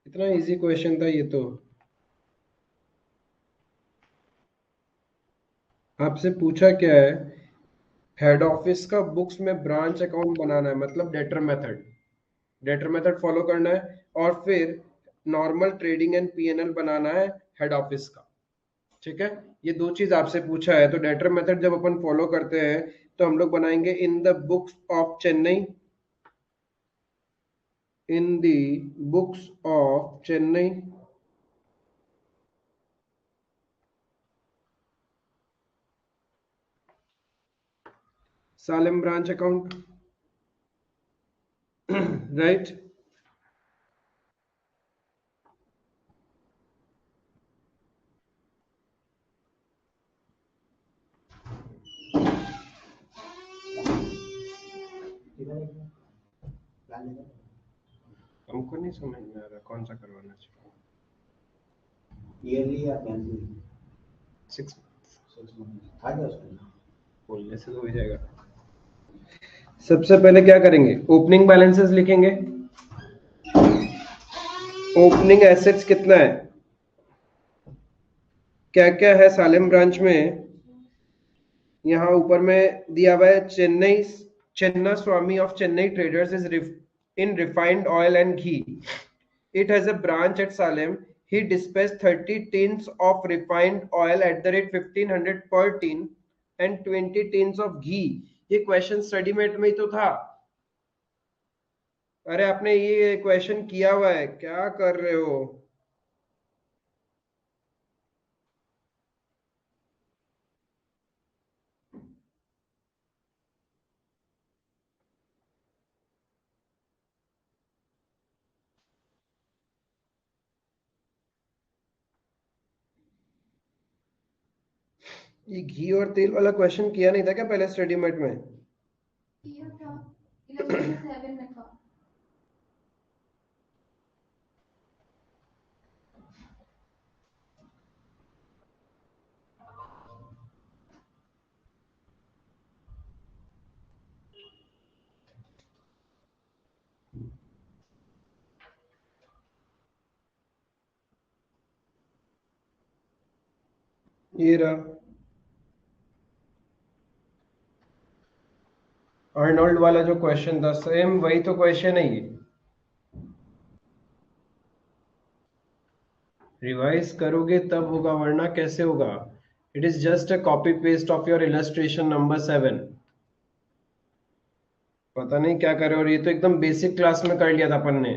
इतना easy question था ये तो। आपसे पूछा क्या है, हेड ऑफिस का बुक्स में ब्रांच अकाउंट बनाना है, मतलब डेटर मेथड फॉलो करना है, और फिर नॉर्मल ट्रेडिंग एंड पीएनएल बनाना है हेड ऑफिस का। ठीक है, ये दो चीज आपसे पूछा है। तो डेटर मेथड जब अपन फॉलो करते हैं तो हम लोग बनाएंगे in the books of Chennai, in the books of Chennai, Salem branch account, right. हमको नहीं समझ में आ रहा कौन सा करवाना चाहिए। ईयरली या मंथली? 6 मंथ आ गया उसमें। बोलने से तो हो जाएगा। सबसे पहले क्या करेंगे, ओपनिंग बैलेंसेस लिखेंगे। ओपनिंग एसेट्स कितना है, क्या क्या है सालेम ब्रांच में। यहाँ ऊपर में दिया हुआ है Chennai, Chenna Swami of Chennai traders is in refined oil and ghee. It has a branch at Salem. He dispatched 30 tins of refined oil at the rate 1500 per tin and 20 tins of ghee. ये क्वेश्चन स्टडी मेट में ही तो था। अरे आपने ये question किया हुआ है, क्या कर रहे हो। ये घी और तेल वाला क्वेश्चन किया नहीं था क्या पहले स्टडी मेट में? किया था 11 में था। ये रहा अर्नोल्ड वाला जो क्वेश्चन था, सेम वही तो क्वेश्चन है ये। रिवाइज करोगे तब होगा, वरना कैसे होगा। It is just a copy paste of your illustration number 7। पता नहीं क्या करे, और ये तो एकदम बेसिक क्लास में कर लिया था अपन ने,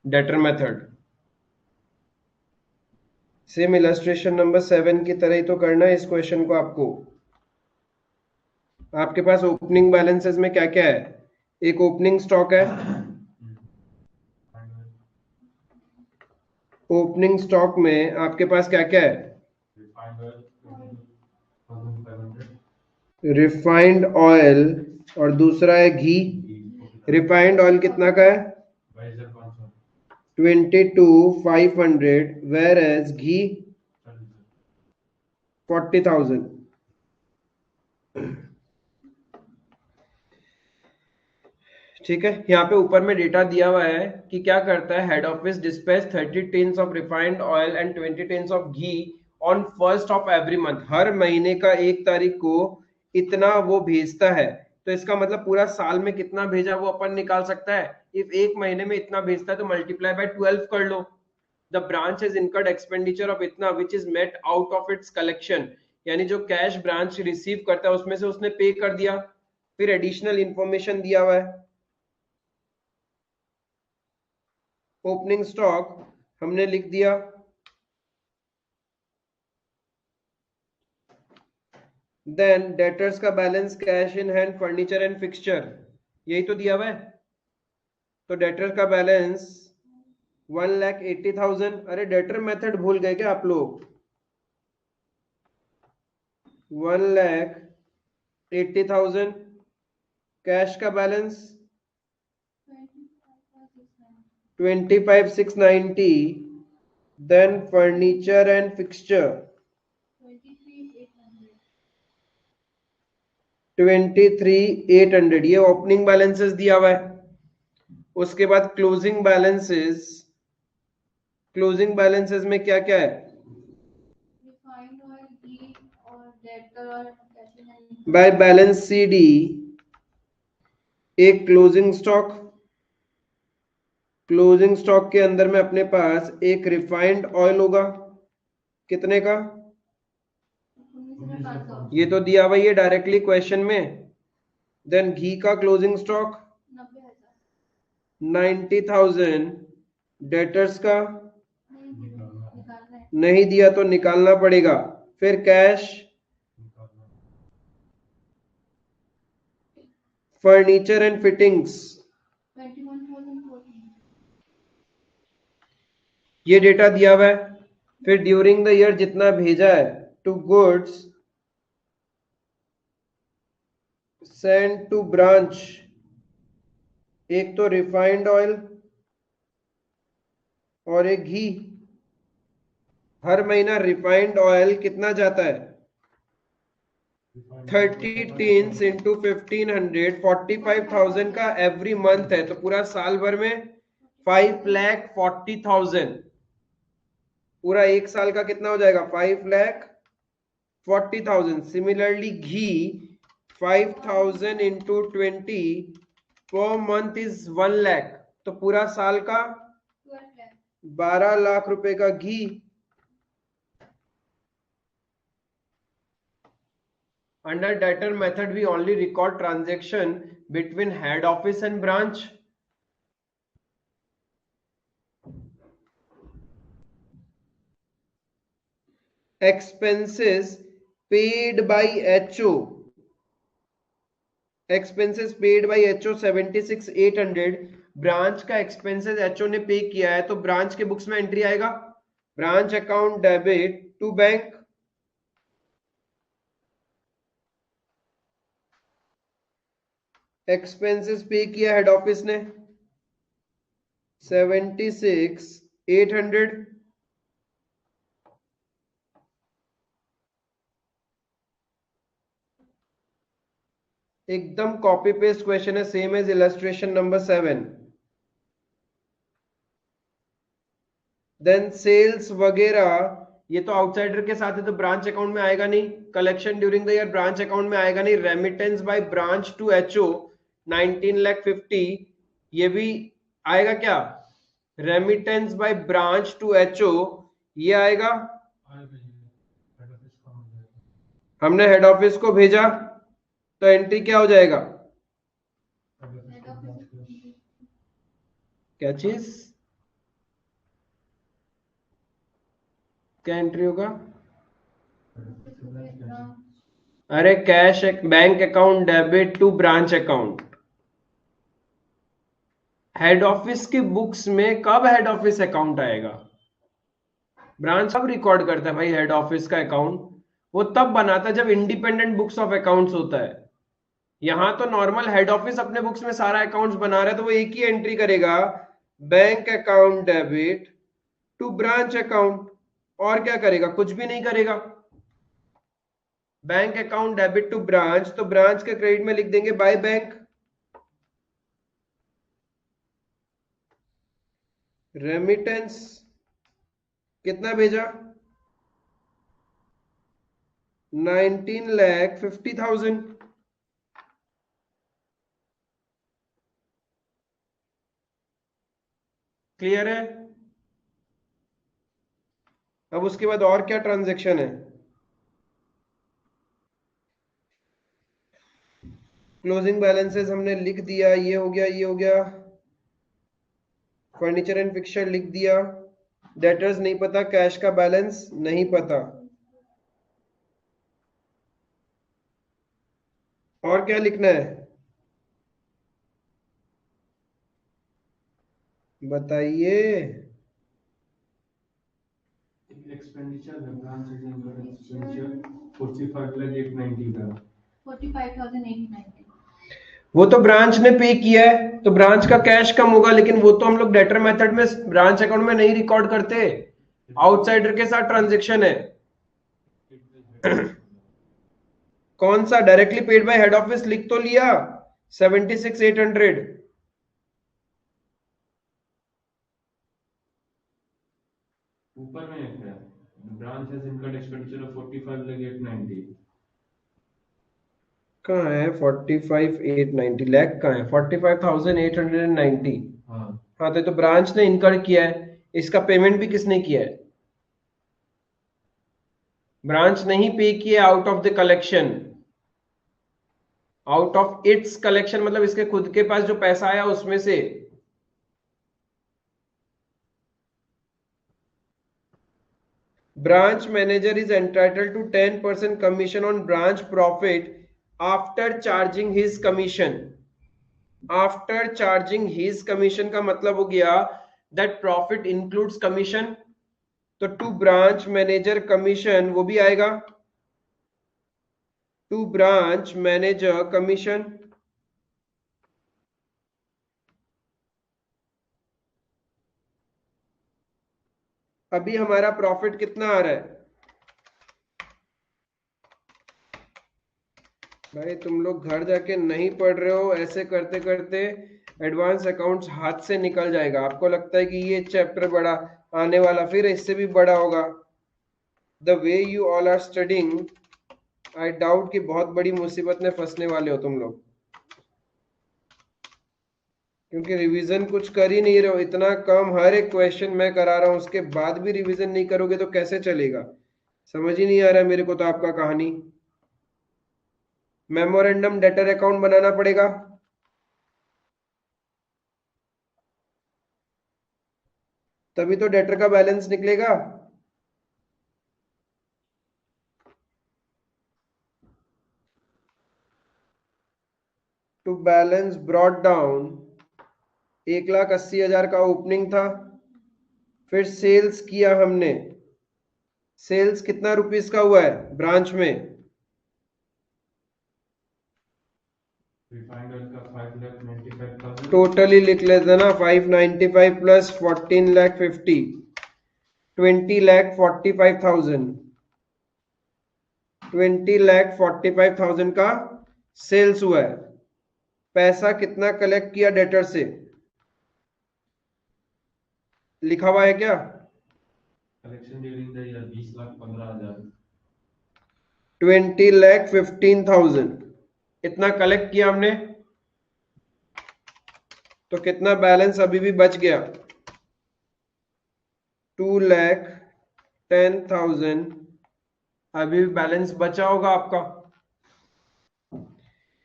debtor method. Same illustration number 7 की तरह ही तो करना है इस क्वेश्चन को आपको। आपके पास ओपनिंग बैलेंसेस में क्या क्या है, एक ओपनिंग स्टॉक है। ओपनिंग स्टॉक में आपके पास क्या क्या है, रिफाइंड ऑयल और दूसरा है घी। रिफाइंड ऑयल कितना का है, 22,500, वेर एज घी 40,000। ठीक है, यहाँ पे ऊपर में डेटा दिया हुआ है कि क्या करता है, head office dispatch 30 tins of refined oil and 20 tins of ghee on first of every month. हर महीने का 1 तारीख को इतना वो भेजता है। तो इसका मतलब पूरा साल में कितना भेजा वो अपन निकाल सकता है। इफ एक महीने में इतना भेजता है तो मल्टीप्लाई बाय 12 कर लो। The branch is incurred expenditure of इतना which is met out of its collection, यानी जो कैश ब्रांच रिसीव करता है उसमें से उसने पे कर दिया। फिर एडिशनल इंफॉर्मेशन दिया हुआ है, ओपनिंग स्टॉक हमने लिख दिया, देन डेटर्स का balance, cash in hand, furniture and fixture, यही तो दिया हुआ है। तो डेटर का बैलेंस 1,80,000। अरे डेटर मेथड भूल गए क्या आप लोग, 1,80,000। कैश का balance 25,690, then furniture and fixture 23,800। ये ओपनिंग बैलेंसेस दिया हुआ है। उसके बाद क्लोजिंग बैलेंसेस क्लोजिंग बैलेंसेस में क्या क्या है? रिफाइंड ऑयल, घी और डेटर और caching and by balance CD एक क्लोजिंग स्टॉक के अंदर में अपने पास एक रिफाइंड ऑयल होगा, कितने का? 19,500 ये तो दिया हुआ है डायरेक्टली क्वेश्चन में। देन घी का क्लोजिंग स्टॉक 90,000 90,000। डेटर्स का निकालना है। नहीं दिया तो निकालना पड़ेगा। फिर कैश, फर्नीचर एंड फिटिंग्स 21,014 ये डेटा दिया हुआ है। फिर ड्यूरिंग द ईयर जितना भेजा है to goods send to branch, एक तो रिफाइंड ऑयल और एक घी। हर महीना रिफाइंड ऑयल कितना जाता है? 30 टीन्स इंटू 1500, 45,000 का एवरी मंथ है, तो पूरा साल भर में 5,40,000। पूरा एक साल का कितना हो जाएगा? 5,40,000। Similarly ghee 5,000 into 20 per month is 1 lakh, तो पूरा साल का 12 lakh 12 लाख रुपए का घी। Under debtor method, we only record transaction between head office and branch. Expenses paid by HO. Expenses paid by HO 76,800. Branch का एक्सपेंसेस HO ने पे किया है, तो ब्रांच के बुक्स में एंट्री आएगा branch account debit to bank. Expenses pay किया हेड ऑफिस ने 76,800। एकदम कॉपी पेस्ट क्वेश्चन है, same as illustration number 7। Then sales वगैरह ये तो आउटसाइडर के साथ है, तो ब्रांच अकाउंट में आएगा नहीं। Collection during the year branch account में आएगा नहीं। Remittance by branch to HO 19,50,000, ये भी आएगा क्या? Remittance by branch to HO ये आएगा। हमने हेड ऑफिस को भेजा तो एंट्री क्या हो जाएगा? हेड ऑफिस क्या चीज, क्या एंट्री होगा? अरे cash bank account debit to branch account. Head office की बुक्स में कब हेड ऑफिस अकाउंट आएगा? ब्रांच कब रिकॉर्ड करता है भाई हेड ऑफिस का अकाउंट? वो तब बनाता है जब इंडिपेंडेंट बुक्स ऑफ अकाउंट्स होता है। यहां तो नॉर्मल हेड ऑफिस अपने बुक्स में सारा अकाउंट्स बना रहा है, तो वो एक ही एंट्री करेगा, bank account debit to branch account. और क्या करेगा? कुछ भी नहीं करेगा। Bank account debit to branch, तो ब्रांच के क्रेडिट में लिख देंगे बाय बैंक। रेमिटेंस कितना भेजा? 19,50,000। क्लियर है? अब उसके बाद और क्या ट्रांजैक्शन है? क्लोजिंग बैलेंसेस हमने लिख दिया, ये हो गया, ये हो गया। फर्नीचर एंड फिक्सचर लिख दिया। डेटर्स नहीं पता, कैश का बैलेंस नहीं पता। और क्या लिखना है बताइए? एक्सपेंडिचर है ब्रांच एक्सपेंडिचर 45,890 का 45,890 वो तो ब्रांच ने पे किया है, तो ब्रांच का कैश कम होगा, लेकिन वो तो हम लोग डेटर मेथड में ब्रांच अकाउंट में नहीं रिकॉर्ड करते, आउटसाइडर के साथ ट्रांजैक्शन है। कौन सा? Directly paid by head office लिख तो लिया 76,800। ऊपर में एक है, branch has incurred expenditure of 45,890। कहाँ है 45,890 लाख? कहाँ है 45,890? हाँ हाँ तो ब्रांच ने इनकर किया है, इसका पेमेंट भी किसने किया है? ब्रांच नहीं पे किया out of the collection, out of its collection, मतलब इसके खुद के पास जो पैसा आया उसमें से। Branch manager is entitled to 10% commission on branch profit after charging his commission. After charging his commission का मतलब हो गया that profit includes commission, तो to branch manager commission वो भी आएगा, to branch manager commission। अभी हमारा प्रॉफिट कितना आ रहा है भाई? तुम लोग घर जाके नहीं पढ़ रहे हो, ऐसे करते करते एडवांस अकाउंट्स हाथ से निकल जाएगा। आपको लगता है कि ये चैप्टर बड़ा आने वाला, फिर इससे भी बड़ा होगा। The way you all are studying, I doubt कि बहुत बड़ी मुसीबत में फंसने वाले हो तुम लोग, क्योंकि रिवीजन कुछ कर ही नहीं रहे हो। इतना कम हर एक क्वेश्चन मैं करा रहा हूं, उसके बाद भी रिवीजन नहीं करोगे तो कैसे चलेगा? समझ ही नहीं आ रहा है मेरे को तो आपका कहानी। मेमोरेंडम डेटर अकाउंट बनाना पड़ेगा, तभी तो डेटर का बैलेंस निकलेगा। टू बैलेंस ब्रॉट डाउन, 1,80,000 का ओपनिंग था, फिर सेल्स किया हमने। सेल्स कितना रुपीस का हुआ है ब्रांच में? रिफाइंड ऑयल का 5,95,000। टोटली लिख लेते ना, 595 प्लस 14,50, 20,45,000, 20,45,000 का सेल्स हुआ है। पैसा कितना कलेक्ट किया डेटर से, लिखा हुआ है क्या? Collection during the year 20,15,000। 20,15,000 इतना कलेक्ट किया हमने, तो कितना बैलेंस अभी भी बच गया? 2,10,000 अभी भी बैलेंस बचा होगा आपका।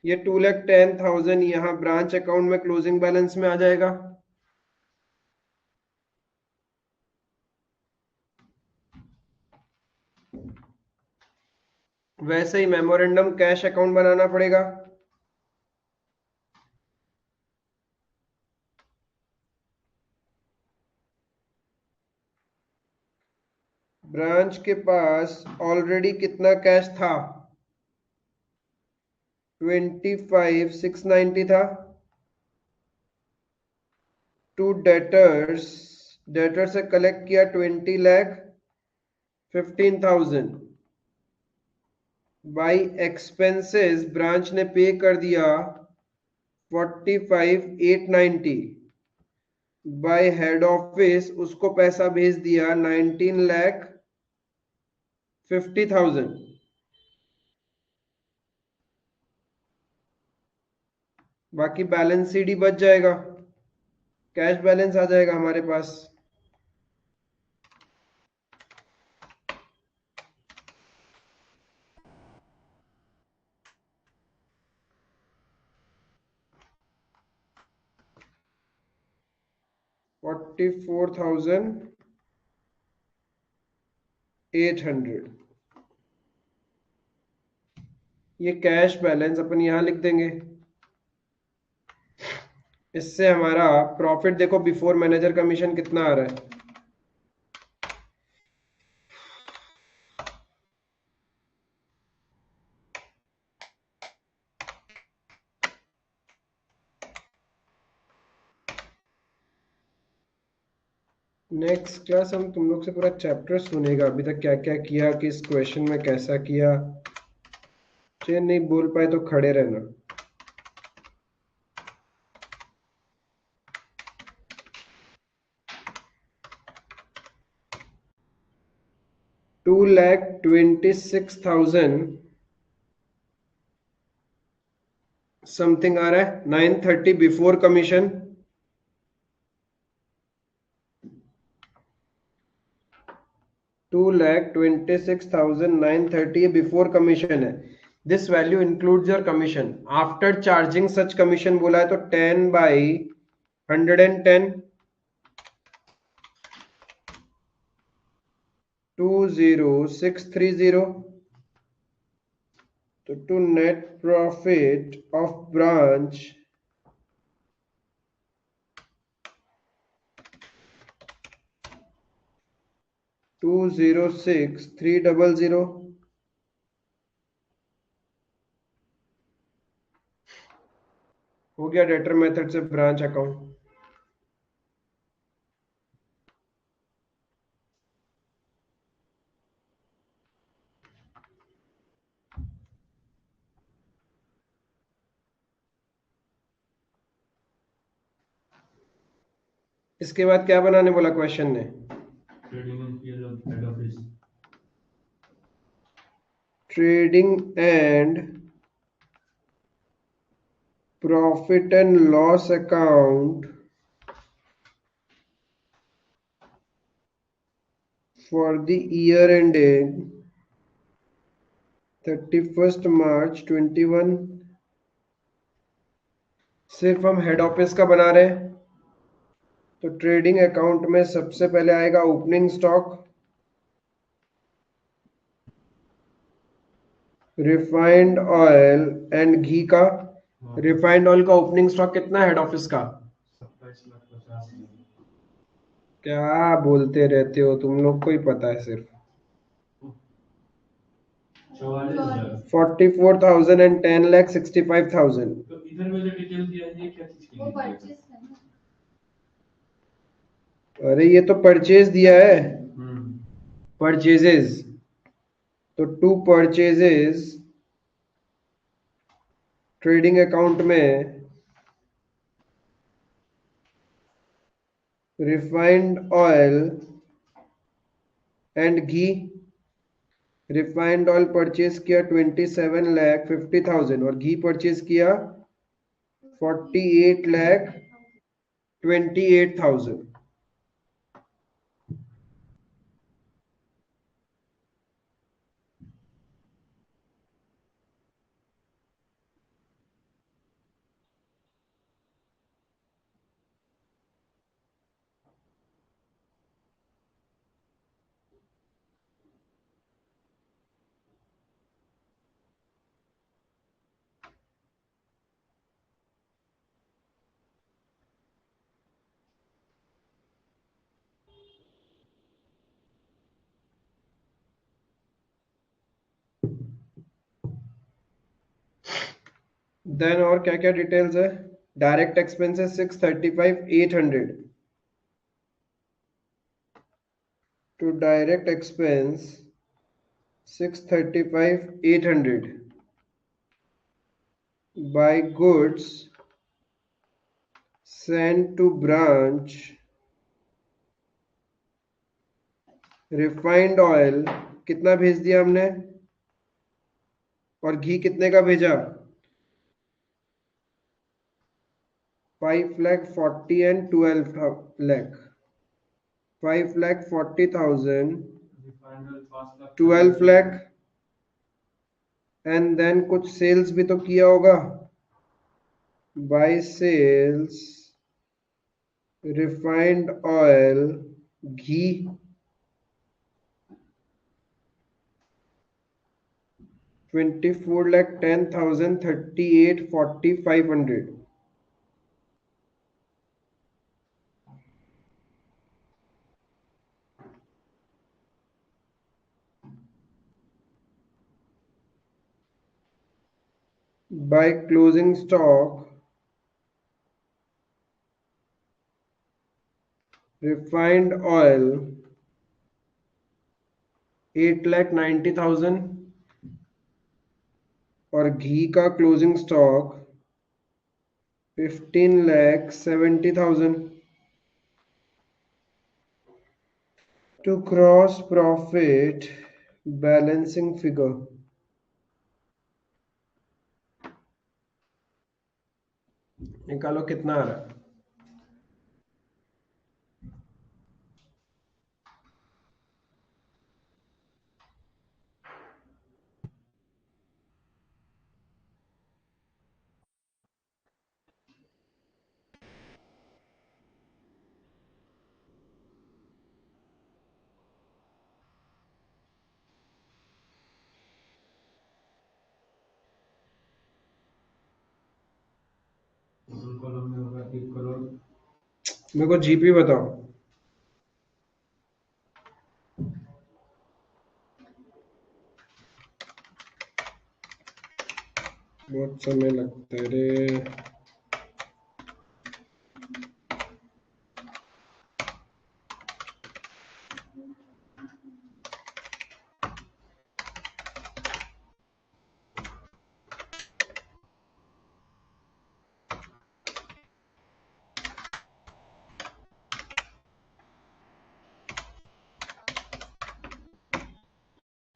ये 2,10,000 यहाँ ब्रांच अकाउंट में क्लोजिंग बैलेंस में आ जाएगा। वैसे ही मेमोरेंडम कैश अकाउंट बनाना पड़ेगा। ब्रांच के पास ऑलरेडी कितना कैश था? 25,690 था। टू डेटर्स, डेटर से कलेक्ट किया 20,15,000। बाई एक्सपेंसेस ब्रांच ने पे कर दिया 45,890। बाय हेड ऑफिस उसको पैसा भेज दिया 19,50,000। बाकी बैलेंस सीडी बच जाएगा, कैश बैलेंस आ जाएगा हमारे पास। $44,800 ये कैश बैलेंस अपन यहां लिख देंगे। इससे हमारा प्रॉफिट देखो बिफोर मैनेजर कमीशन कितना आ रहा है। नेक्स्ट क्लास हम तुम लोग से पूरा चैप्टर सुनेगा, अभी तक क्या क्या किया, किस क्वेश्चन में कैसा किया। चलिए नहीं बोल पाए तो खड़े रहना। 2,26,000 समथिंग आ रहा है, 930 बिफोर कमीशन, 2,26,930 बिफोर कमीशन है. This value includes your commission. After charging such commission बोला है तो 10/110, 20630. तो to net profit of branch 206,300. हो गया डेटर मेथड से ब्रांच अकाउंट. इसके बाद क्या बनाने बोला क्वेश्चन ने? Trading and PL of head office. Trading and profit and loss account for the year ending 31st March 21. सिर्फ हम हेड ऑफिस का बना रहे हैं तो ट्रेडिंग अकाउंट में सबसे पहले आएगा opening stock, refined oil and ghee का. रिफाइंड ऑयल का ओपनिंग स्टॉक कितना है हेड ऑफिस का? 27,50,000. क्या बोलते रहते हो तुम लोग को ही पता है सिर्फ. 44,000. 44,000 and 10,65,000. तो इधर में जो डिटेल दिया है ये क्या चीज के वो लिए दिया है? परचेस है ना. अरे ये तो परचेज दिया है, हम्म. परचेजेस. तो टू परचेजेस ट्रेडिंग अकाउंट में refined oil and ghee. Refined oil purchase किया 27,50,000 और घी परचेज किया 48,28,000. देन और क्या क्या डिटेल्स है? Direct expenses 635,800. To direct expense 635,800 by goods send to branch. Refined oil कितना भेज दिया हमने और घी कितने का भेजा? 5,40,000 and 12,00,000. 5,40,000, refined oil 5 lakh 12 lakh. And then कुछ सेल्स भी तो किया होगा. By sales refined oil ghee 24,10,000, 38,40, 500. By closing stock, refined oil 8,90,000 और घी का closing stock 15,70,000. To gross profit balancing figure निकालो कितना आ रहा है। टोटल कॉलम में होगा 1 करोड़। मेरे को जीपी बताओ। बहुत समय लगता है रे।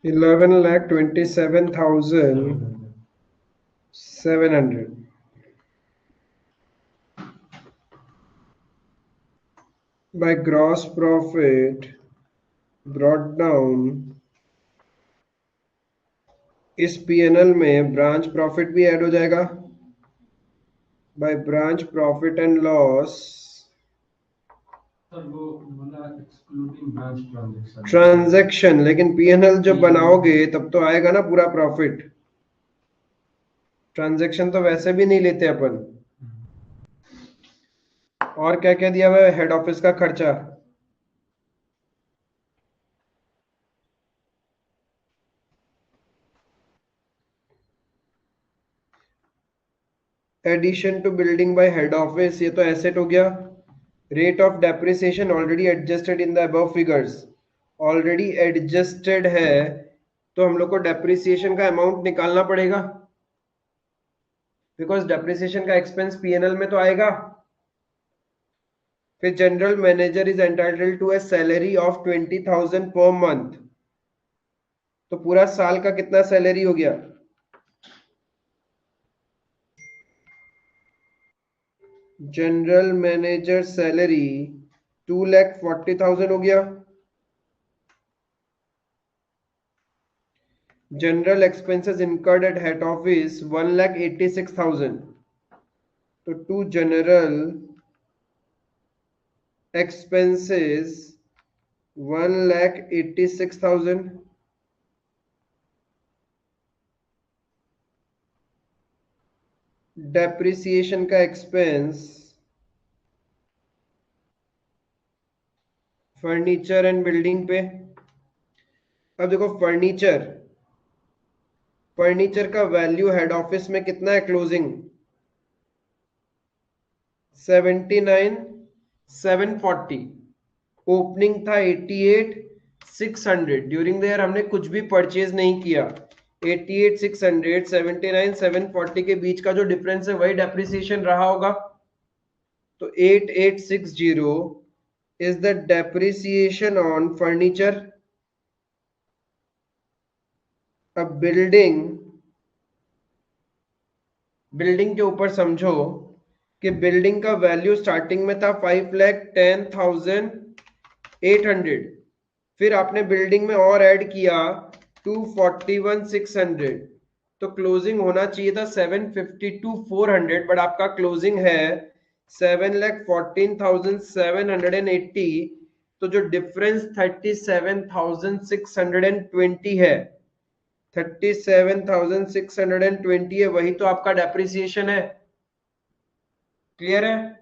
$11,27,700 by gross profit brought down। इस पीएनएल में ब्रांच प्रॉफिट भी ऐड हो जाएगा by branch profit and loss sir वो बोला एक्सक्लूडिंग ब्रांच ट्रांजैक्शन। ट्रांजैक्शन, लेकिन पीएनएल जब बनाओगे तब तो आएगा ना पूरा प्रॉफिट। ट्रांजैक्शन तो वैसे भी नहीं लेते अपन। और क्या क्या दिया हुआ है? हेड ऑफिस का खर्चा, addition to building by head office, ये तो एसेट हो गया। Rate of depreciation already adjusted in the above figures, already adjusted है, तो हम लोग को डेप्रिसिएशन का अमाउंट निकालना पड़ेगा बिकॉज डेप्रिसिएशन का एक्सपेंस पीएनएल में तो आएगा। फिर general manager is entitled to a salary of 20,000 per month, तो पूरा साल का कितना सैलरी हो गया? जनरल मैनेजर सैलरी 2,40,000 हो गया। General expenses incurred eight head office 1,86,000, तो टू जनरल expenses 1,86,000। डेप्रिसिएशन का एक्सपेंस फर्नीचर एंड बिल्डिंग पे। अब देखो फर्नीचर का वैल्यू हेड ऑफिस में कितना है क्लोजिंग? 79,740। ओपनिंग था 88,600। ड्यूरिंग द ईयर हमने कुछ भी परचेज नहीं किया। 88,600 79,740 के बीच का जो डिफरेंस है वही डेप्रिसिएशन रहा होगा। तो 8860 is the depreciation on furniture. अब बिल्डिंग के ऊपर समझो कि बिल्डिंग का वैल्यू स्टार्टिंग में था 5,10,800, फिर आपने बिल्डिंग में और ऐड किया 241,600, तो क्लोजिंग होना चाहिए था 752,400, बट आपका क्लोजिंग है 7,14,780। तो जो डिफरेंस 37,620 है, 37,620 है, वही तो आपका डेप्रिसिएशन है। क्लियर है?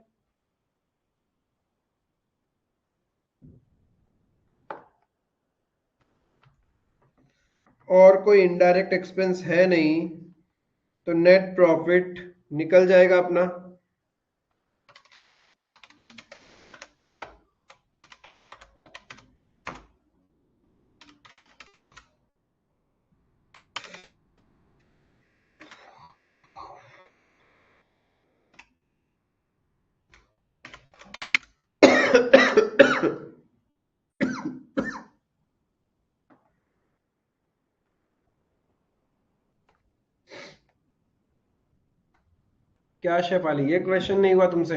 और कोई इनडायरेक्ट एक्सपेंस है नहीं, तो नेट प्रॉफिट निकल जाएगा अपना। क्या शेफाली, ये क्वेश्चन नहीं हुआ तुमसे?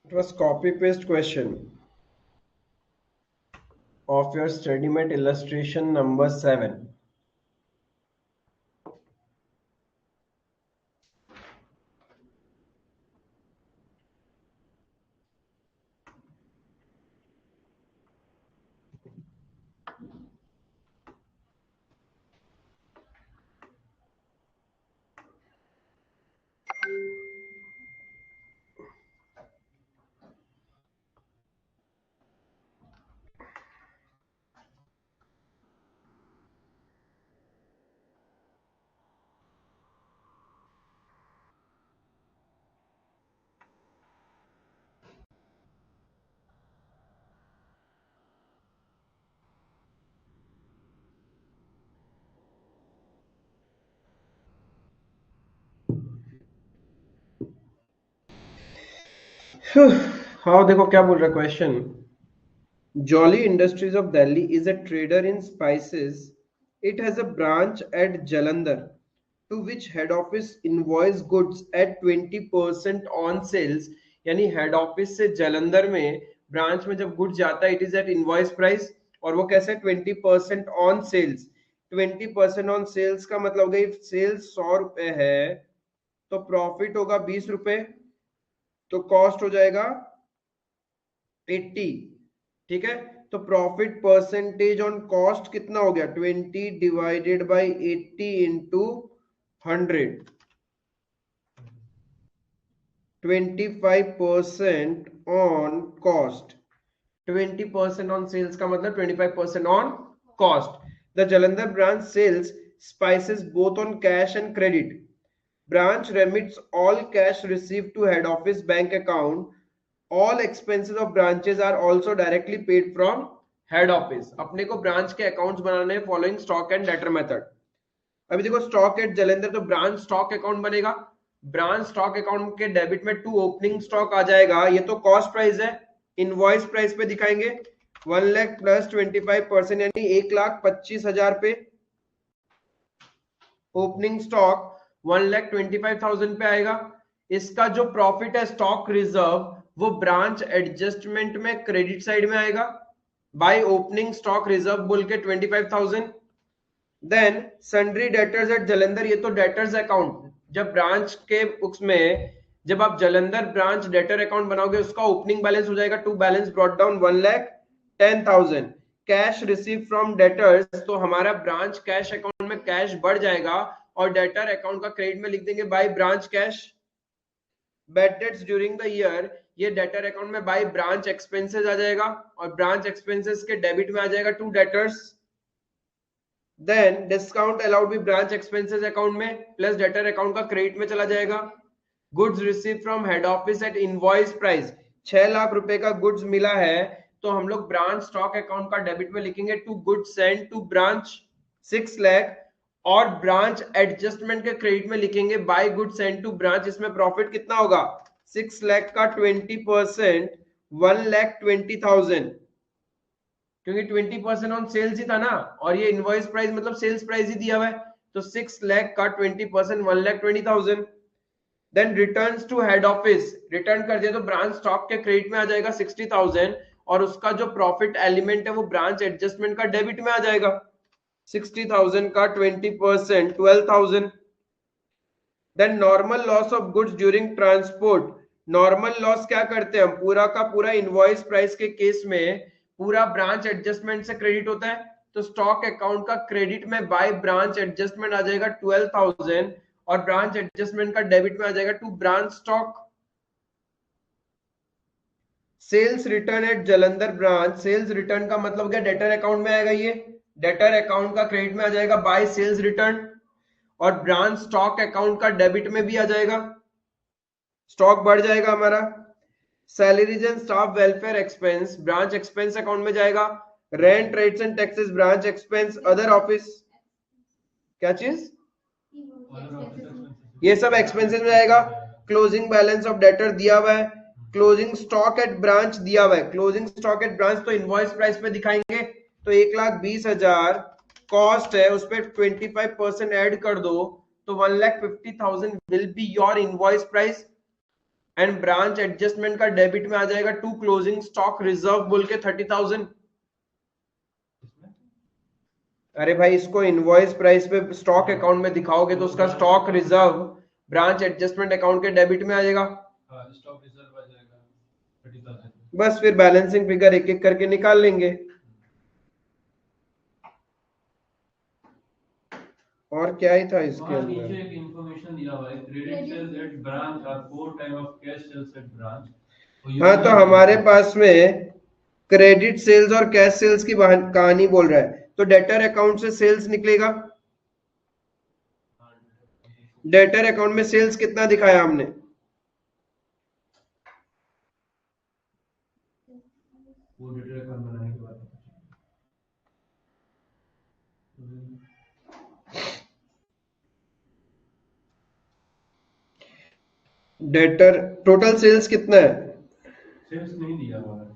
It was copy paste question of your study mate illustration number 7. हाँ देखो क्या बोल रहा है question. Jolly Industries of Delhi is a trader in spices. It has a branch at Jalandhar, to which head office invoice goods at 20% on sales. यानी head office से जलंधर में branch में जब गुड्स जाता है it is at invoice price, और वो कैसे 20% ऑन सेल्स. 20% ऑन सेल्स का मतलब गई सेल्स 100 रुपए है तो प्रॉफिट होगा 20 रुपए, तो कॉस्ट हो जाएगा 80. ठीक है, तो प्रॉफिट परसेंटेज ऑन कॉस्ट कितना हो गया 20 divided by 80 into 100. 25% on cost, 20% on sales का मतलब 25% on cost. The Jalandhar branch sales spices both on cash and credit. Branch remits all cash received to head office bank account. All expenses of branches are also directly paid from head office. अपने को branch के accounts बनाने following stock and debtor method. अभी देखो stock at Jalandhar तो branch stock account बनेगा. Branch stock account के debit में टू ओपनिंग स्टॉक आ जाएगा. ये तो कॉस्ट प्राइस है, इनवॉइस प्राइस पे दिखाएंगे 1 लाख प्लस 25% यानी 1,25,000 पे. ओपनिंग स्टॉक 1,25,000 पे आएगा. इसका जो प्रॉफिट है स्टॉक रिजर्व वो ब्रांच एडजस्टमेंट में क्रेडिट साइड में आएगा बाय ओपनिंग स्टॉक रिजर्व बोल के 25,000. Then sundry debtors at Jalandhar, ये तो डेटर्स अकाउंट जब ब्रांच के उसमें जब आप जलंधर ब्रांच डेटर अकाउंट बनाओगे उसका ओपनिंग बैलेंस हो जाएगा to balance brought down 1,10,000. Cash receive from debtors, तो हमारा ब्रांच कैश अकाउंट में कैश बढ़ जाएगा और डेटर अकाउंट का क्रेडिट में लिख देंगे by branch cash. Bad debts during the year, ये डेटर अकाउंट में बाय ब्रांच एक्सपेंसेस आ जाएगा और ब्रांच एक्सपेंसेस के डेबिट में आ जाएगा to debtors. Then discount allowed भी ब्रांच एक्सपेंसेस अकाउंट में प्लस डेटर अकाउंट का क्रेडिट में चला जाएगा. Goods receive from head office at invoice price, 6 lakh रुपए का गुड्स मिला है तो हम लोग ब्रांच स्टॉक अकाउंट का डेबिट में लिखेंगे to goods send to branch 6 lakh और ब्रांच एडजस्टमेंट के क्रेडिट में लिखेंगे by goods send to branch. इसमें प्रॉफिट कितना होगा 6 लाख का 20% 1,20,000 क्योंकि 20% ऑन सेल्स ही था ना और ये इनवॉइस प्राइस मतलब सेल्स प्राइस ही दिया हुआ है तो 6 लाख का 20% 1,20,000. Then returns to head office, return कर दिया तो ब्रांच स्टॉक के क्रेडिट में आ जाएगा 60,000 और उसका जो प्रॉफिट एलिमेंट है वो ब्रांच एडजस्टमेंट का डेबिट में आ जाएगा. 60,000 का 20% 12,000. Then normal loss of goods during transport. Normal loss क्या करते हैं हम, पूरा का पूरा इनवॉइस प्राइस के केस में पूरा ब्रांच एडजस्टमेंट से क्रेडिट होता है तो स्टॉक अकाउंट का क्रेडिट में बाय ब्रांच एडजस्टमेंट आ जाएगा 12,000 और ब्रांच एडजस्टमेंट का डेबिट में आ जाएगा to branch stock. Sales return at Jalandhar branch, sales return का मतलब क्या डेटर अकाउंट में आएगा, ये डेटर अकाउंट का क्रेडिट में आ जाएगा बाय सेल्स रिटर्न और ब्रांच स्टॉक अकाउंट का डेबिट में भी आ जाएगा, स्टॉक बढ़ जाएगा हमारा. Salaries and staff welfare expense branch expense account में जाएगा. Rent rates and taxes branch expense. Other office क्या चीज ये सब एक्सपेंसेस में आएगा। क्लोजिंग बैलेंस ऑफ डेटर दिया हुआ है, क्लोजिंग स्टॉक एट ब्रांच दिया हुआ है। क्लोजिंग स्टॉक एट ब्रांच तो इनवॉइस प्राइस पे दिखाएंगे, तो 1,20,000 कॉस्ट है, उस पर 25% ऐड कर दो तो 1,50,000 will be your invoice price. And branch adjustment का डेबिट में आ जाएगा टू क्लोजिंग स्टॉक रिजर्व बोल के 30,000। अरे भाई इसको इनवॉइस प्राइस पे स्टॉक अकाउंट में दिखाओगे तो उसका stock reserve branch adjustment account के डेबिट में आ जाएगा। स्टॉक रिजर्व आ जाएगा 30,000। बस फिर बैलेंसिंग फिगर एक एक करके निकाल लेंगे। और क्या ही था इसके वहाँ अंदर? नीचे एक इंफॉर्मेशन दिया हुआ है, credit sales at branch are 4 time of cash sales at branch. हाँ तो हमारे पास में क्रेडिट सेल्स और कैश सेल्स की कहानी बोल रहा है, तो डेटर अकाउंट से सेल्स निकलेगा। डेटर अकाउंट में सेल्स कितना दिखाया हमने? वो डेटर अकाउंट बनाने के बाद डेटर टोटल सेल्स कितना है? सेल्स नहीं दिया हुआ है।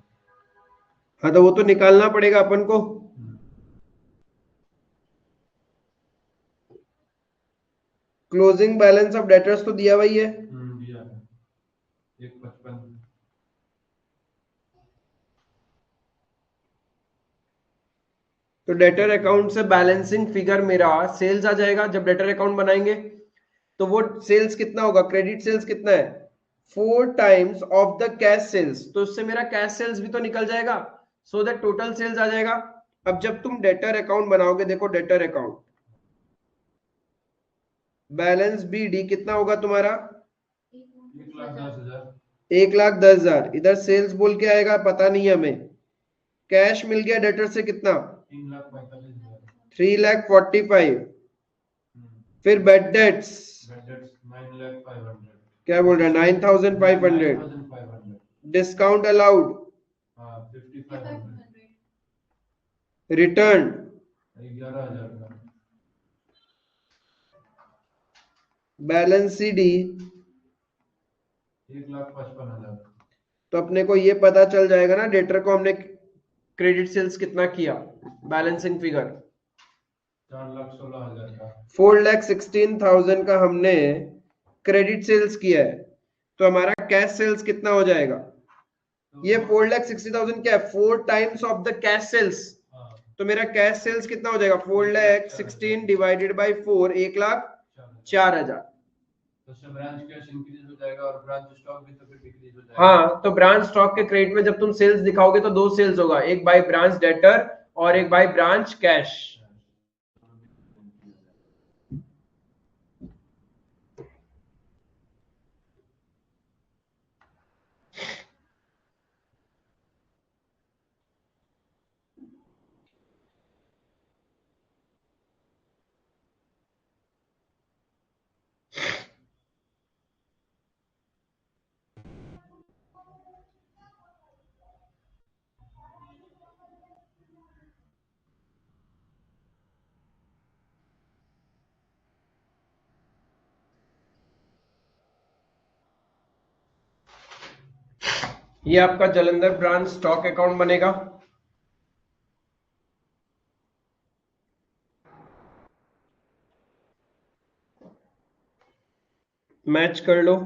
हाँ तो वो तो निकालना पड़ेगा अपन को। क्लोजिंग बैलेंस ऑफ डेटर्स तो दिया हुआ ही है। दिया है 1,55। तो डेटर अकाउंट से बैलेंसिंग फिगर मेरा सेल्स आ जाएगा जब डेटर अकाउंट बनाएंगे। तो वो सेल्स कितना होगा? क्रेडिट सेल्स कितना है? 4 times of the cash sales, तो उससे मेरा कैश सेल्स भी तो निकल जाएगा, सो दैट टोटल सेल्स आ जाएगा। अब जब तुम डेटर अकाउंट बनाओगे, देखो डेटर अकाउंट बैलेंस बीडी कितना होगा तुम्हारा? 1,10,000। 1,10,000। इधर सेल्स बोल के आएगा, पता नहीं है हमें। कैश मिल गया डेटर से कितना? 3,45,000। 3,45,000। फिर बेड डेट्स 9,500। क्या बोल रहा है? 9,500। 9,500। Discount allowed 5,500। रिटर्न 11,000 का। Balance CD 1,55,000। तो अपने को ये पता चल जाएगा ना डेटर को हमने क्रेडिट सेल्स कितना किया। बैलेंसिंग फिगर 4,16,000 का। 4,16,000 का हमने क्रेडिट सेल्स किया है, तो हमारा कैश सेल्स कितना हो जाएगा? ये 4,60,000 क्या है? 4 times of the cash sales. तो मेरा कैश सेल्स कितना हो जाएगा? 4,16 डिवाइडेड बाई 4, 1,04,000। तो ब्रांच कैश इंक्रीज हो जाएगा और ब्रांच स्टॉक भी तो फिर डिक्रीज हो जाएगा। हाँ तो ब्रांच स्टॉक के क्रेडिट में जब तुम सेल्स दिखाओगे तो दो सेल्स होगा, एक बाय ब्रांच डेटर और एक बाय ब्रांच कैश। ये आपका जालंधर ब्रांच स्टॉक अकाउंट बनेगा। मैच कर लो।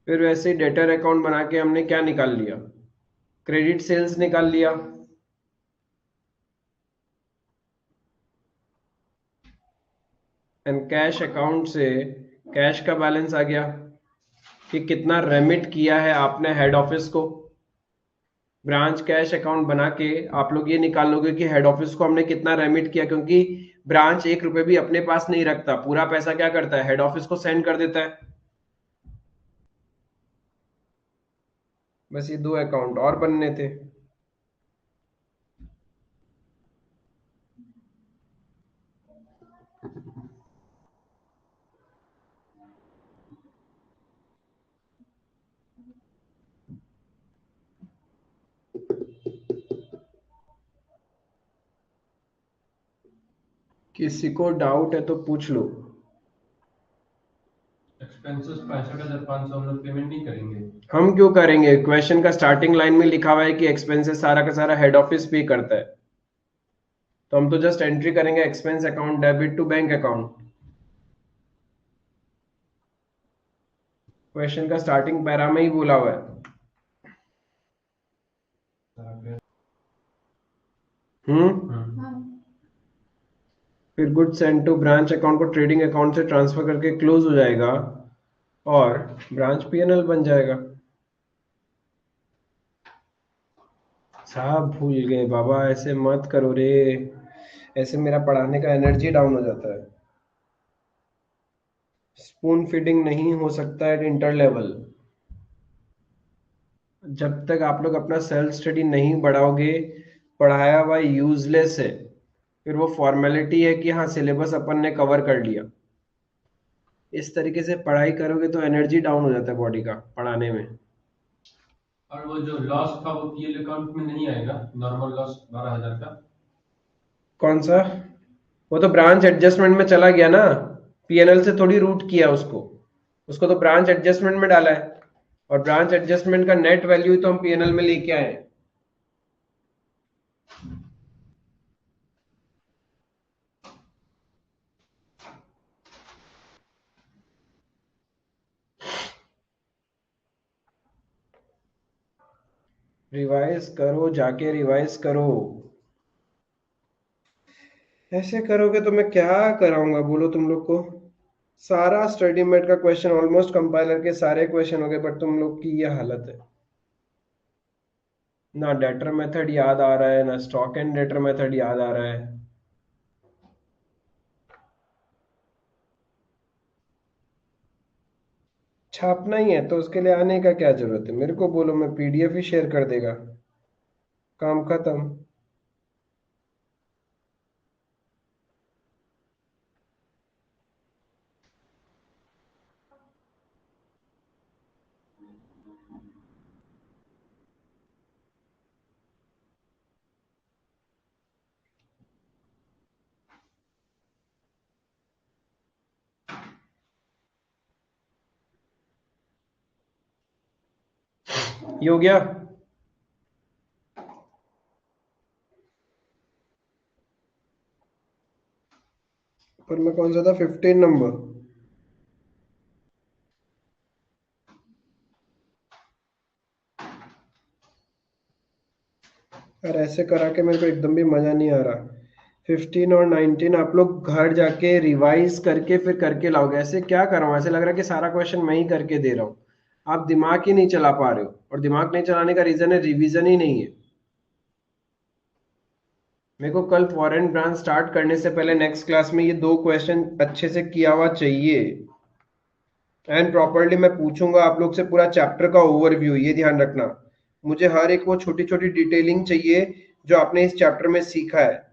फिर वैसे डेटर अकाउंट बना के हमने क्या निकाल लिया? क्रेडिट सेल्स निकाल लिया। एंड कैश अकाउंट से कैश का बैलेंस आ गया कि कितना रेमिट किया है आपने हेड ऑफिस को। ब्रांच कैश अकाउंट बना के आप लोग ये निकाल लोगे कि हेड ऑफिस को हमने कितना रेमिट किया, क्योंकि ब्रांच 1 रुपए भी अपने पास नहीं रखता, पूरा पैसा क्या करता है? हेड ऑफिस को सेंड कर देता है। बस ये 2 अकाउंट और बनने थे। किसी को डाउट है तो पूछ लो। एक्सपेंसेस 65,500 हम लोग पेमेंट नहीं करेंगे। हम क्यों करेंगे? क्वेश्चन का स्टार्टिंग लाइन में लिखा हुआ है कि एक्सपेंसेस सारा का सारा हेड ऑफिस पे करता है, तो हम तो जस्ट एंट्री करेंगे expense account debit to bank account. Question का स्टार्टिंग पैरा में ही बोला हुआ है। हाँ फिर good send to branch account को ट्रेडिंग अकाउंट से ट्रांसफर करके क्लोज हो जाएगा और ब्रांच पीएनएल बन जाएगा। साहब भूल गए बाबा, ऐसे मत करो रे, ऐसे मेरा पढ़ाने का एनर्जी डाउन हो जाता है। स्पून फीडिंग नहीं हो सकता है इंटर लेवल। जब तक आप लोग अपना सेल्फ स्टडी नहीं बढ़ाओगे, पढ़ाया हुआ यूजलेस है। फिर वो फॉर्मेलिटी है कि हाँ सिलेबस अपन ने कवर कर लिया। इस तरीके से पढ़ाई करोगे तो एनर्जी डाउन हो जाता है बॉडी का पढ़ाने में। और वो जो लॉस था वो पीएल अकाउंट में नहीं आएगा, नॉर्मल लॉस 12,000 का। कौन सा? वो तो ब्रांच एडजस्टमेंट में चला गया ना, पीएनएल से थोड़ी रूट किया उसको। उसको तो ब्रांच एडजस्टमेंट में डाला है, और ब्रांच एडजस्टमेंट का नेट वैल्यू तो हम पीएनएल में लेके आए हैं। रिवाइज करो, जाके रिवाइज करो। ऐसे करोगे तो मैं क्या कराऊंगा बोलो तुम लोग को? सारा स्टडी मेट का क्वेश्चन ऑलमोस्ट कंपाइलर के सारे क्वेश्चन हो गए, बट तुम लोग की ये हालत है। ना डेटर मेथड याद आ रहा है, ना स्टॉक एंड डेटर मेथड याद आ रहा है। छापना ही है तो उसके लिए आने का क्या जरूरत है? मेरे को बोलो, मैं पीडीएफ ही शेयर कर देगा, काम खत्म। ये हो गया। पर मैं कौन सा था? 15 नंबर। और ऐसे करा के मेरे को एकदम भी मजा नहीं आ रहा। 15 और 19 आप लोग घर जाके रिवाइज करके फिर करके लाओगे। ऐसे क्या कर रहा हूँ? ऐसे लग रहा है कि सारा क्वेश्चन मैं ही करके दे रहा हूँ। आप दिमाग ही नहीं चला पा रहे हो, और दिमाग नहीं चलाने का रीजन है रिवीजन ही नहीं है। मेरे को कल फॉरेन ब्रांच स्टार्ट करने से पहले नेक्स्ट क्लास में ये 2 क्वेश्चन अच्छे से किया हुआ चाहिए। एंड प्रॉपरली मैं पूछूंगा आप लोग से पूरा चैप्टर का ओवरव्यू, ये ध्यान रखना। मुझे हर एक वो छोटी छोटी डिटेलिंग चाहिए जो आपने इस चैप्टर में सीखा है।